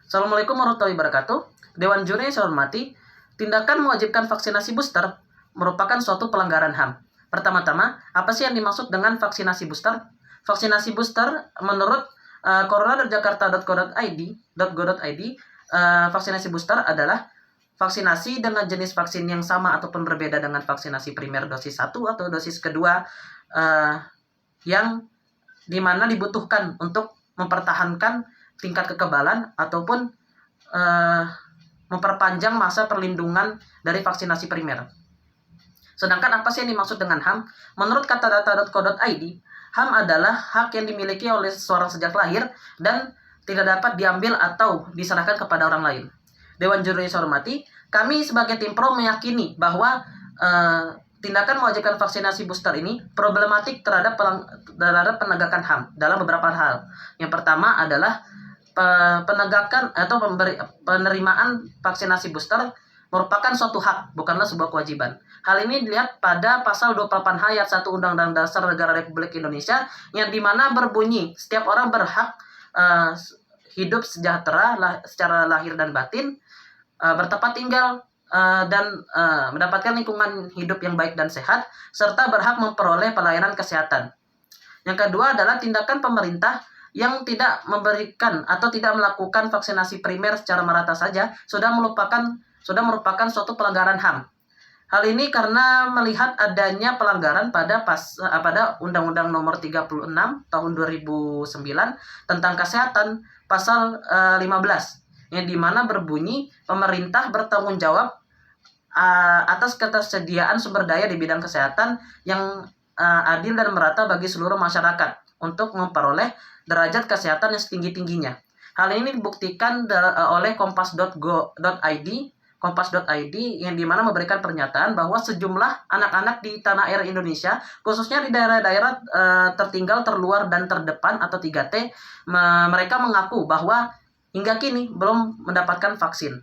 Assalamualaikum warahmatullahi wabarakatuh. Dewan Juri yang saya hormati, tindakan mewajibkan vaksinasi booster merupakan suatu pelanggaran HAM. Pertama-tama, apa sih yang dimaksud dengan vaksinasi booster? Vaksinasi booster menurut corona.jakarta.go.id, vaksinasi booster adalah vaksinasi dengan jenis vaksin yang sama ataupun berbeda dengan vaksinasi primer dosis 1 atau dosis kedua yang dimana dibutuhkan untuk mempertahankan tingkat kekebalan ataupun memperpanjang masa perlindungan dari vaksinasi primer. Sedangkan apa sih yang dimaksud dengan HAM? Menurut katadata.co.id, HAM adalah hak yang dimiliki oleh seseorang sejak lahir dan tidak dapat diambil atau diserahkan kepada orang lain. Dewan Juri yang saya hormati, kami sebagai tim pro meyakini bahwa tindakan mewajibkan vaksinasi booster ini problematik terhadap penegakan HAM dalam beberapa hal. Yang pertama adalah penegakan atau penerimaan vaksinasi booster merupakan suatu hak, bukanlah sebuah kewajiban. Hal ini dilihat pada pasal 28H ayat 1 Undang-Undang Dasar Negara Republik Indonesia yang dimana berbunyi setiap orang berhak hidup sejahtera secara lahir dan batin, bertempat tinggal dan mendapatkan lingkungan hidup yang baik dan sehat, serta berhak memperoleh pelayanan kesehatan. Yang kedua adalah tindakan pemerintah yang tidak memberikan atau tidak melakukan vaksinasi primer secara merata saja sudah merupakan suatu pelanggaran HAM. Hal ini karena melihat adanya pelanggaran pada Undang-Undang Nomor 36 Tahun 2009 tentang kesehatan pasal 15 yang dimana berbunyi pemerintah bertanggung jawab atas ketersediaan sumber daya di bidang kesehatan yang adil dan merata bagi seluruh masyarakat untuk memperoleh derajat kesehatan yang setinggi-tingginya. Hal ini dibuktikan oleh kompas.id yang dimana memberikan pernyataan bahwa sejumlah anak-anak di tanah air Indonesia, khususnya di daerah-daerah tertinggal, terluar, dan terdepan atau 3T, mereka mengaku bahwa hingga kini belum mendapatkan vaksin.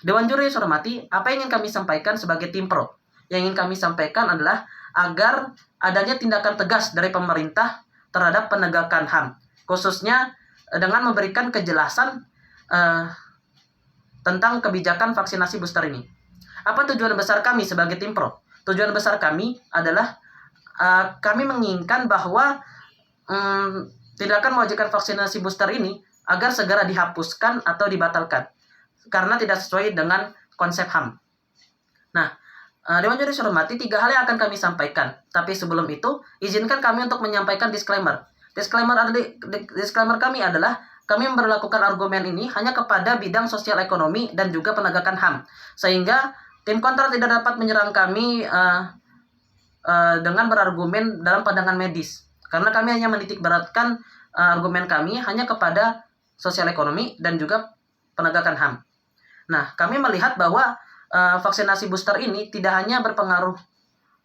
Dewan Juri yang saya hormati, apa yang ingin kami sampaikan sebagai tim pro? Yang ingin kami sampaikan adalah agar adanya tindakan tegas dari pemerintah terhadap penegakan HAM, khususnya dengan memberikan kejelasan tentang kebijakan vaksinasi booster ini. Apa tujuan besar kami sebagai tim pro? Tujuan besar kami adalah kami menginginkan bahwa tindakan mewajibkan vaksinasi booster ini agar segera dihapuskan atau dibatalkan karena tidak sesuai dengan konsep HAM. Nah, Dewan Juri saya hormati, 3 hal yang akan kami sampaikan. Tapi sebelum itu, izinkan kami untuk menyampaikan disclaimer. Disclaimer kami adalah kami memperlakukan argumen ini hanya kepada bidang sosial ekonomi dan juga penegakan HAM. Sehingga tim kontra tidak dapat menyerang kami dengan berargumen dalam pandangan medis. Karena kami hanya menitik beratkan argumen kami hanya kepada sosial ekonomi dan juga penegakan HAM. Nah, kami melihat bahwa vaksinasi booster ini tidak hanya berpengaruh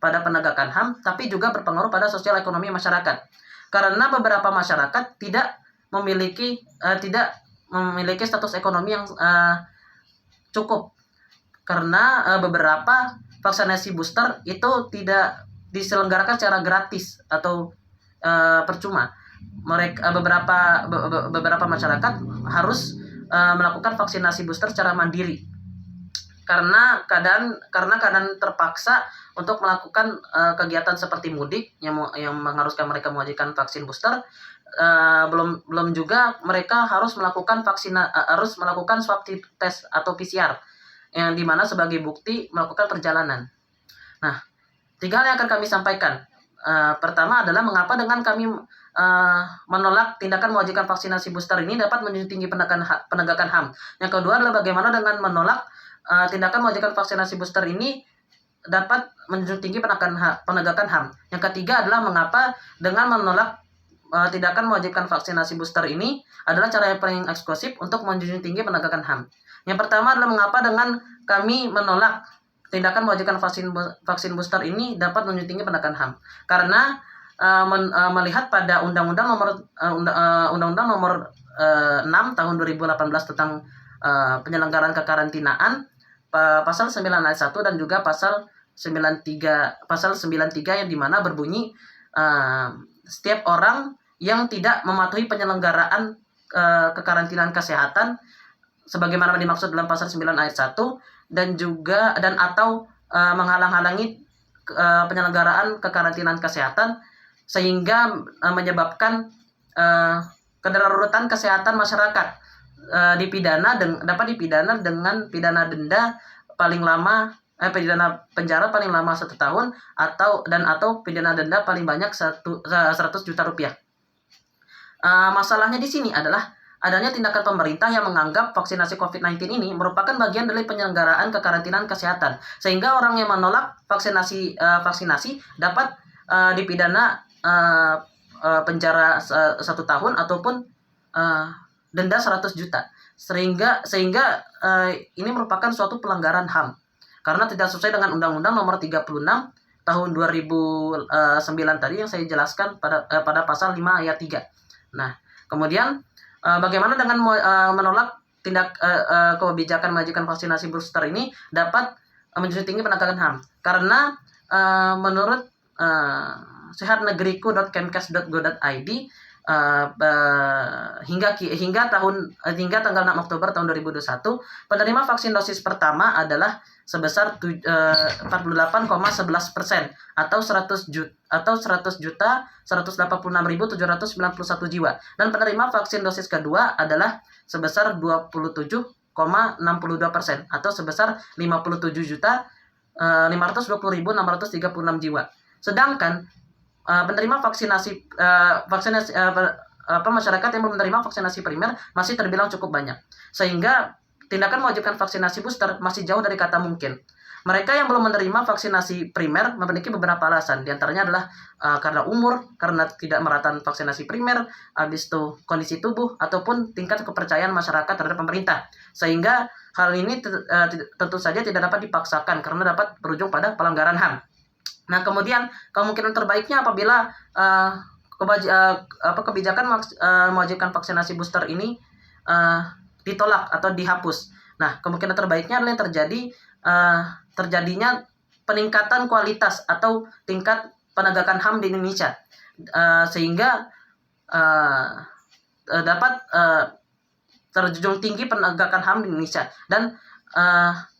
pada penegakan HAM, tapi juga berpengaruh pada sosial ekonomi masyarakat. Karena beberapa masyarakat tidak memiliki status ekonomi yang cukup. Karena beberapa vaksinasi booster itu tidak diselenggarakan secara gratis atau percuma. Beberapa masyarakat harus melakukan vaksinasi booster secara mandiri karena keadaan terpaksa untuk melakukan kegiatan seperti mudik yang mengharuskan mereka mewajibkan vaksin booster. Belum juga mereka harus melakukan swab test atau PCR yang dimana sebagai bukti melakukan perjalanan. Nah, 3 hal yang akan kami sampaikan. Pertama adalah mengapa dengan kami menolak tindakan mewajibkan vaksinasi booster ini dapat menjunjung tinggi penegakan HAM. Yang kedua adalah bagaimana dengan menolak tindakan mewajibkan vaksinasi booster ini dapat menjunjung tinggi penegakan HAM. Yang ketiga adalah mengapa dengan menolak tindakan mewajibkan vaksinasi booster ini adalah cara yang paling eksklusif untuk menjunjung tinggi penegakan HAM. Yang pertama adalah mengapa dengan kami menolak tindakan mewajibkan vaksin booster ini dapat menjunjung tinggi penegakan HAM. Karena melihat pada Undang-Undang Nomor 6 Tahun 2018 tentang penyelenggaraan kekarantinaan, pasal 9 ayat 1 dan juga pasal 93 yang dimana berbunyi setiap orang yang tidak mematuhi penyelenggaraan kekarantinaan kesehatan sebagaimana dimaksud dalam pasal 9 ayat 1 dan atau menghalang-halangi penyelenggaraan kekarantinaan kesehatan sehingga menyebabkan kedaruratan kesehatan masyarakat, dapat dipidana dengan pidana denda paling lama pidana penjara paling lama 1 tahun atau pidana denda paling banyak 100 juta rupiah. Masalahnya di sini adalah adanya tindakan pemerintah yang menganggap vaksinasi COVID-19 ini merupakan bagian dari penyelenggaraan kekarantinaan kesehatan, sehingga orang yang menolak vaksinasi dapat dipidana penjara 1 tahun ataupun denda 100 juta. Sehingga ini merupakan suatu pelanggaran HAM karena tidak sesuai dengan Undang-Undang Nomor 36 tahun 2009 tadi yang saya jelaskan pada pasal 5 ayat 3. Nah, kemudian bagaimana dengan menolak kebijakan mengajukan vaksinasi booster ini dapat menjunjung tinggi penegakan HAM karena menurut sehatnegeriku.kemkes.go.id hingga tanggal 6 Oktober tahun 2021 penerima vaksin dosis pertama adalah sebesar 48,11% atau 100.186.791 jiwa, dan penerima vaksin dosis kedua adalah sebesar 27,62% atau sebesar 57.520.636 jiwa. Sedangkan penerima masyarakat yang belum menerima vaksinasi primer masih terbilang cukup banyak, sehingga tindakan mewajibkan vaksinasi booster masih jauh dari kata mungkin. Mereka yang belum menerima vaksinasi primer memiliki beberapa alasan. Di antaranya adalah karena umur, karena tidak merataan vaksinasi primer, habis itu kondisi tubuh, ataupun tingkat kepercayaan masyarakat terhadap pemerintah. Sehingga hal ini tentu saja tidak dapat dipaksakan karena dapat berujung pada pelanggaran HAM. Nah, kemudian kemungkinan terbaiknya apabila kebijakan mewajibkan vaksinasi booster ini ditolak atau dihapus. Nah, kemungkinan terbaiknya adalah yang terjadinya peningkatan kualitas atau tingkat penegakan HAM di Indonesia, sehingga dapat terjunjung tinggi penegakan HAM di Indonesia dan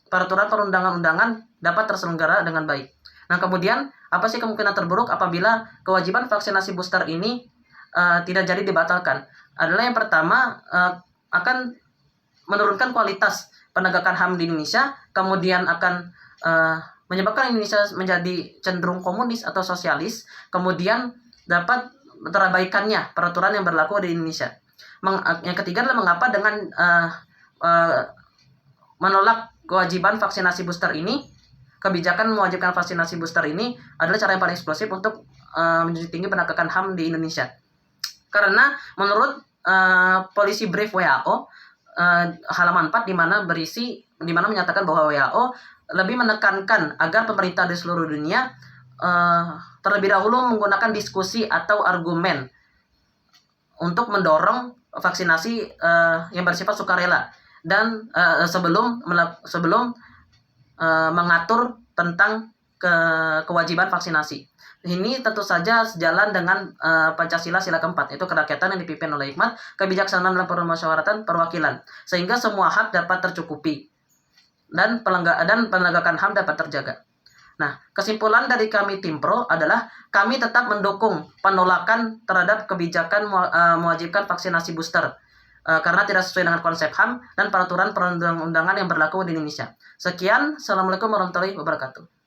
peraturan perundang-undangan dapat terselenggara dengan baik. Nah, kemudian apa sih kemungkinan terburuk apabila kewajiban vaksinasi booster ini tidak jadi dibatalkan? Adalah yang pertama, akan menurunkan kualitas penegakan HAM di Indonesia, kemudian akan menyebabkan Indonesia menjadi cenderung komunis atau sosialis, kemudian dapat terabaikannya peraturan yang berlaku di Indonesia. Yang ketiga adalah mengapa dengan menolak kewajiban vaksinasi booster ini, kebijakan mewajibkan vaksinasi booster ini adalah cara yang paling eksklusif untuk menjunjung tinggi penegakan HAM di Indonesia. Karena menurut Policy Brief WHO halaman 4 di mana menyatakan bahwa WHO lebih menekankan agar pemerintah di seluruh dunia terlebih dahulu menggunakan diskusi atau argumen untuk mendorong vaksinasi yang bersifat sukarela dan sebelum mengatur tentang kewajiban vaksinasi. Ini tentu saja sejalan dengan Pancasila sila keempat, yaitu kerakyatan yang dipimpin oleh hikmat, kebijaksanaan dalam permusyawaratan perwakilan, sehingga semua hak dapat tercukupi dan penegakan HAM dapat terjaga. Nah, kesimpulan dari kami tim Pro adalah kami tetap mendukung penolakan terhadap kebijakan mewajibkan vaksinasi booster karena tidak sesuai dengan konsep HAM dan peraturan perundang-undangan yang berlaku di Indonesia. Sekian, Assalamualaikum warahmatullahi wabarakatuh.